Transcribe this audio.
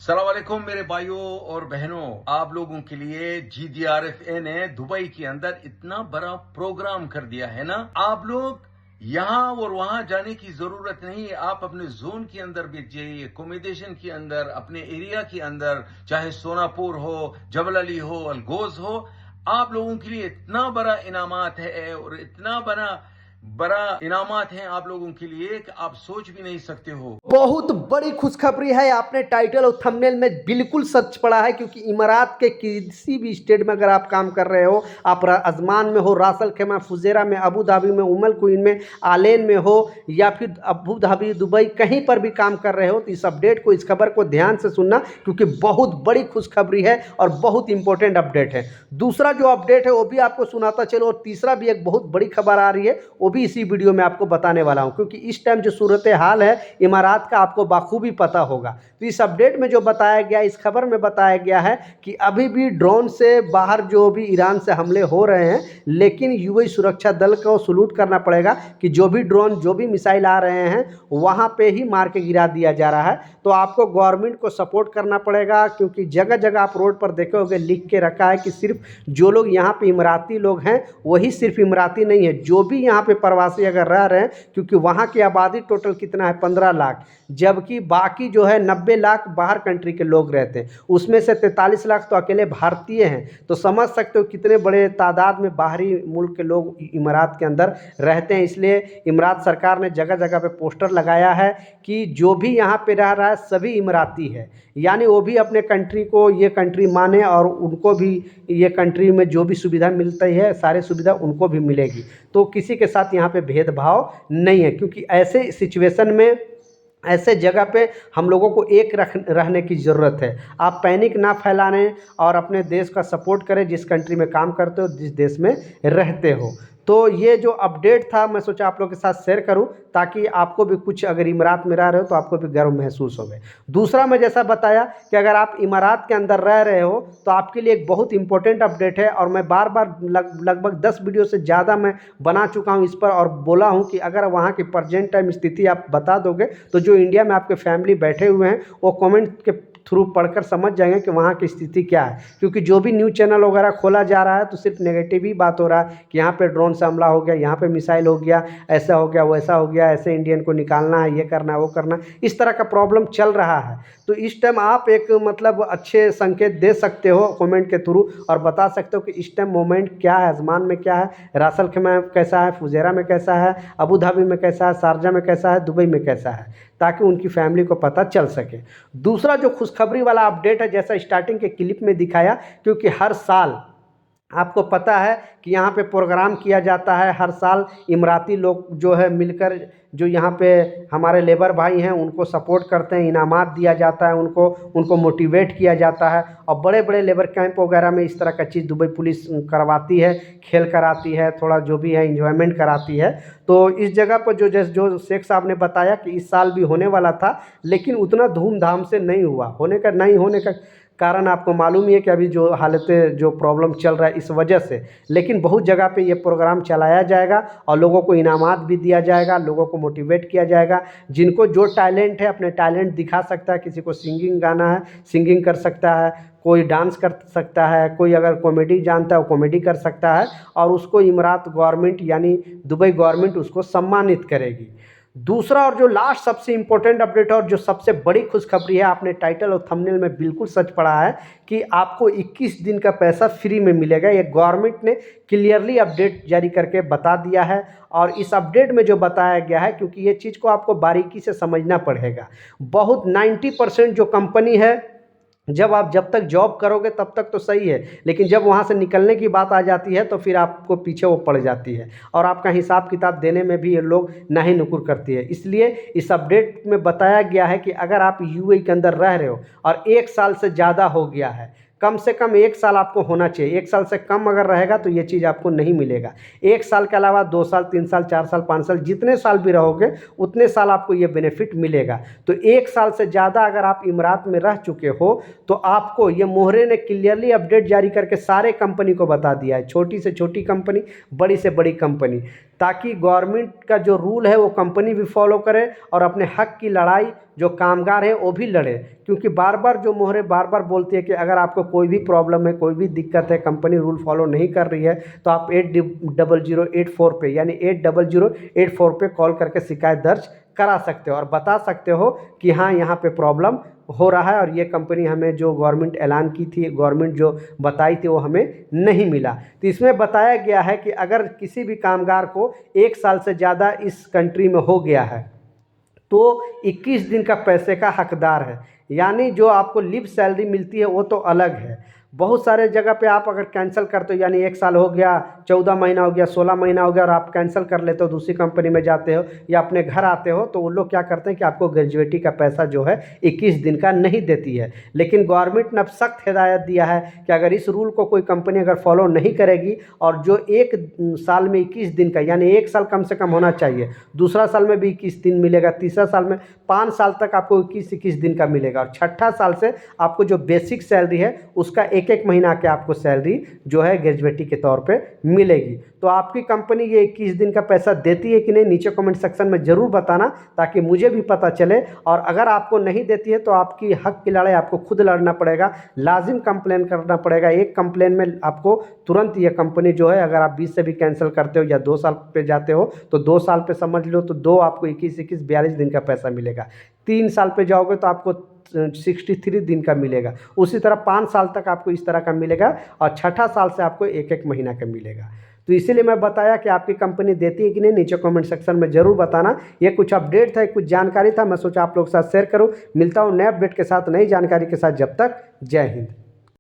अस्सलाम वालेकुम मेरे भाइयों और बहनों, आप लोगों के लिए GDRFA ने दुबई के अंदर इतना बड़ा प्रोग्राम कर दिया है ना। आप लोग यहाँ और वहां जाने की जरूरत नहीं है। आप अपने जोन के अंदर भी जाइए, एकोमोडेशन के अंदर, अपने एरिया के अंदर, चाहे सोनापुर हो, जबल अली हो, अलगोज हो। आप लोगों के लिए इतना बड़ा इनामात है और इतना बड़ा इनामात है आप लोगों के लिए कि आप सोच भी नहीं सकते हो। बहुत बड़ी खुशखबरी है। आपने टाइटल और थंबनेल में बिल्कुल सच पढ़ा है, क्योंकि इमारात के किसी भी स्टेट में अगर आप काम कर रहे हो, आप अजमान में हो, रास अल खैमा, फुजेरा में, अबू धाबी में, उमल क्वीन में, आलेन में हो, या फिर अबू धाबी, दुबई, कहीं पर भी काम कर रहे हो, तो इस अपडेट को, इस खबर को ध्यान से सुनना, क्योंकि बहुत बड़ी खुशखबरी है और बहुत इंपॉर्टेंट अपडेट है। दूसरा जो अपडेट है वो भी आपको सुनाता चलो, और तीसरा भी एक बहुत बड़ी खबर आ रही है, वो भी इसी वीडियो में आपको बताने वाला हूं, क्योंकि इस टाइम जो सूरत हाल है इमारात का आपको बाखूबी पता होगा। तो इस अपडेट में जो बताया गया, इस खबर में बताया गया है कि अभी भी ड्रोन से बाहर जो भी ईरान से हमले हो रहे हैं, लेकिन यूएई सुरक्षा दल को सलूट करना पड़ेगा कि जो भी ड्रोन, जो भी मिसाइल आ रहे हैं वहां पे ही मार के गिरा दिया जा रहा है। तो आपको गवर्नमेंट को सपोर्ट करना पड़ेगा, क्योंकि जगह जगह आप रोड पर देखोगे लिख के रखा है कि सिर्फ जो लोग यहाँ पे इमराती लोग हैं वही सिर्फ इमराती नहीं है, जो भी यहाँ पे प्रवासी अगर रह रहे हैं, क्योंकि वहाँ की आबादी टोटल कितना है, 15 लाख, जबकि बाकी जो है 90 लाख बाहर कंट्री के लोग रहते हैं, उसमें से 43 लाख तो अकेले भारतीय हैं। तो समझ सकते हो कितने बड़े तादाद में बाहरी मुल्क के लोग इमारात के अंदर रहते हैं। इसलिए इमारात सरकार ने जगह जगह पे पोस्टर लगाया है कि जो भी यहाँ पे रह रहा है सभी इमराती है, यानी वो भी अपने कंट्री को ये कंट्री माने और उनको भी ये कंट्री में जो भी सुविधा मिलती है सारी सुविधा उनको भी मिलेगी। तो किसी के साथ यहाँ पे भेदभाव नहीं है, क्योंकि ऐसे सिचुएशन में, ऐसे जगह पे हम लोगों को एक रहने की ज़रूरत है। आप पैनिक ना फैलाने और अपने देश का सपोर्ट करें, जिस कंट्री में काम करते हो, जिस देश में रहते हो। तो ये जो अपडेट था मैं सोचा आप लोगों के साथ शेयर करूं, ताकि आपको भी कुछ, अगर इमारात में रह रहे हो तो आपको भी गर्व महसूस होगा। दूसरा, मैं जैसा बताया कि अगर आप इमारात के अंदर रह रहे हो तो आपके लिए एक बहुत इंपॉर्टेंट अपडेट है, और मैं बार बार लगभग 10 वीडियो से ज़्यादा मैं बना चुका हूं इस पर, और बोला हूं कि अगर वहां की प्रेजेंट टाइम स्थिति आप बता दोगे तो जो इंडिया में आपके फैमिली बैठे हुए हैं वो कमेंट के थ्रू पढ़कर समझ जाएंगे कि वहाँ की स्थिति क्या है। क्योंकि जो भी न्यूज़ चैनल वगैरह खोला जा रहा है तो सिर्फ नेगेटिव ही बात हो रहा है कि यहाँ पे ड्रोन से हमला हो गया, यहाँ पे मिसाइल हो गया, ऐसा हो गया, वैसा हो गया, ऐसे इंडियन को निकालना है, ये करना है, वो करना है, इस तरह का प्रॉब्लम चल रहा है। तो इस टाइम आप एक मतलब अच्छे संकेत दे सकते हो कमेंट के थ्रू, और बता सकते हो कि इस टाइम मोमेंट क्या है, आसमान में क्या है, रास अल खैमा में कैसा है, फुजेरा में कैसा है, अबू धाबी में कैसा है, शारजा में कैसा है, दुबई में कैसा है, ताकि उनकी फैमिली को पता चल सके। दूसरा जो खुशखबरी वाला अपडेट है, जैसा स्टार्टिंग के क्लिप में दिखाया, क्योंकि हर साल आपको पता है कि यहाँ पे प्रोग्राम किया जाता है, हर साल इमराती लोग जो है मिलकर, जो यहाँ पे हमारे लेबर भाई हैं उनको सपोर्ट करते हैं, इनामात दिया जाता है, उनको मोटिवेट किया जाता है, और बड़े बड़े लेबर कैंप वगैरह में इस तरह का चीज़ दुबई पुलिस करवाती है, खेल कराती है, थोड़ा जो भी है इंजॉयमेंट कराती है। तो इस जगह पर जो शेख साहब ने बताया कि इस साल भी होने वाला था, लेकिन उतना धूमधाम से नहीं हुआ। नहीं होने का कारण आपको मालूम ही है कि अभी जो हालतें, जो प्रॉब्लम चल रहा है इस वजह से, लेकिन बहुत जगह पे ये प्रोग्राम चलाया जाएगा और लोगों को इनामात भी दिया जाएगा, लोगों को मोटिवेट किया जाएगा। जिनको जो टैलेंट है अपने टैलेंट दिखा सकता है, किसी को सिंगिंग गाना है सिंगिंग कर सकता है, कोई डांस कर सकता है, कोई अगर कॉमेडी जानता है वो कॉमेडी कर सकता है, और उसको इमारात गवर्नमेंट यानी दुबई गवर्नमेंट उसको सम्मानित करेगी। दूसरा और जो लास्ट सबसे इंपॉर्टेंट अपडेट और जो सबसे बड़ी खुशखबरी है, आपने टाइटल और थंबनेल में बिल्कुल सच पढ़ा है कि आपको 21 दिन का पैसा फ्री में मिलेगा। ये गवर्नमेंट ने क्लियरली अपडेट जारी करके बता दिया है, और इस अपडेट में जो बताया गया है, क्योंकि ये चीज़ को आपको बारीकी से समझना पड़ेगा। बहुत 90% जो कंपनी है, जब तक जॉब करोगे तब तक तो सही है, लेकिन जब वहाँ से निकलने की बात आ जाती है तो फिर आपको पीछे वो पड़ जाती है, और आपका हिसाब किताब देने में भी ये लोग नहीं नुकुर करती है। इसलिए इस अपडेट में बताया गया है कि अगर आप यूएई के अंदर रह रहे हो और 1 साल से ज़्यादा हो गया है, कम से कम 1 साल आपको होना चाहिए, 1 साल से कम अगर रहेगा तो ये चीज़ आपको नहीं मिलेगा। 1 साल के अलावा 2 साल, 3 साल, 4 साल, 5 साल, जितने साल भी रहोगे उतने साल आपको ये बेनिफिट मिलेगा। तो 1 साल से ज़्यादा अगर आप इमारात में रह चुके हो तो आपको ये मोहरे ने क्लियरली अपडेट जारी करके सारे कंपनी को बता दिया है, छोटी से छोटी कंपनी, बड़ी से बड़ी कंपनी। ताकि गवर्नमेंट का जो रूल है वो कंपनी भी फॉलो करे और अपने हक की लड़ाई जो कामगार है वो भी लड़े। क्योंकि बार बार जो मोहरे बार बार बोलती है कि अगर आपको कोई भी प्रॉब्लम है, कोई भी दिक्कत है, कंपनी रूल फॉलो नहीं कर रही है, तो आप 80084 पे यानी 80084 पे कॉल करके शिकायत दर्ज करा सकते हो और बता सकते हो कि हाँ यहाँ पे प्रॉब्लम हो रहा है और ये कंपनी हमें जो गवर्नमेंट ऐलान की थी, गवर्नमेंट जो बताई थी वो हमें नहीं मिला। तो इसमें बताया गया है कि अगर किसी भी कामगार को 1 साल से ज़्यादा इस कंट्री में हो गया है तो 21 दिन का पैसे का हकदार है। यानी जो आपको लिव सैलरी मिलती है वो तो अलग है। बहुत सारे जगह पे आप अगर कैंसिल करते हो, यानी 1 साल हो गया, 14 महीना हो गया, 16 महीना हो गया और आप कैंसिल कर लेते हो, दूसरी कंपनी में जाते हो या अपने घर आते हो, तो वो लोग क्या करते हैं कि आपको ग्रेजुएटी का पैसा जो है 21 दिन का नहीं देती है। लेकिन गवर्नमेंट ने अब सख्त हिदायत दिया है कि अगर इस रूल को कोई कंपनी अगर फॉलो नहीं करेगी और जो 1 साल में 21 दिन का, यानी 1 साल कम से कम होना चाहिए, दूसरा साल में भी 21 दिन मिलेगा, तीसरा साल में 5 साल तक आपको 21 दिन का मिलेगा और छठा साल से आपको जो बेसिक सैलरी है उसका 1-1 महीना के आपको सैलरी जो है ग्रेजुएटी के तौर पे मिलेगी। तो आपकी कंपनी ये 21 दिन का पैसा देती है कि नहीं, नीचे कमेंट सेक्शन में ज़रूर बताना ताकि मुझे भी पता चले। और अगर आपको नहीं देती है तो आपकी हक की लड़ाई आपको खुद लड़ना पड़ेगा, लाजिम कंप्लेन करना पड़ेगा। एक कंप्लेन में आपको तुरंत ये कंपनी जो है, अगर आप 20 से भी कैंसिल करते हो या 2 साल पे जाते हो तो 2 साल पे समझ लो तो 2 आपको 21 42 दिन का पैसा मिलेगा। 3 साल पे जाओगे तो आपको 63 दिन का मिलेगा। उसी तरह 5 साल तक आपको इस तरह का मिलेगा और छठा साल से आपको 1-1 महीना का मिलेगा। तो इसीलिए मैं बताया कि आपकी कंपनी देती है कि नहीं, नीचे कमेंट सेक्शन में ज़रूर बताना। ये कुछ अपडेट था, कुछ जानकारी था, मैं सोचा आप लोग के साथ शेयर करूँ। मिलता हूँ नए अपडेट के साथ, नई जानकारी के साथ। जब तक जय हिंद।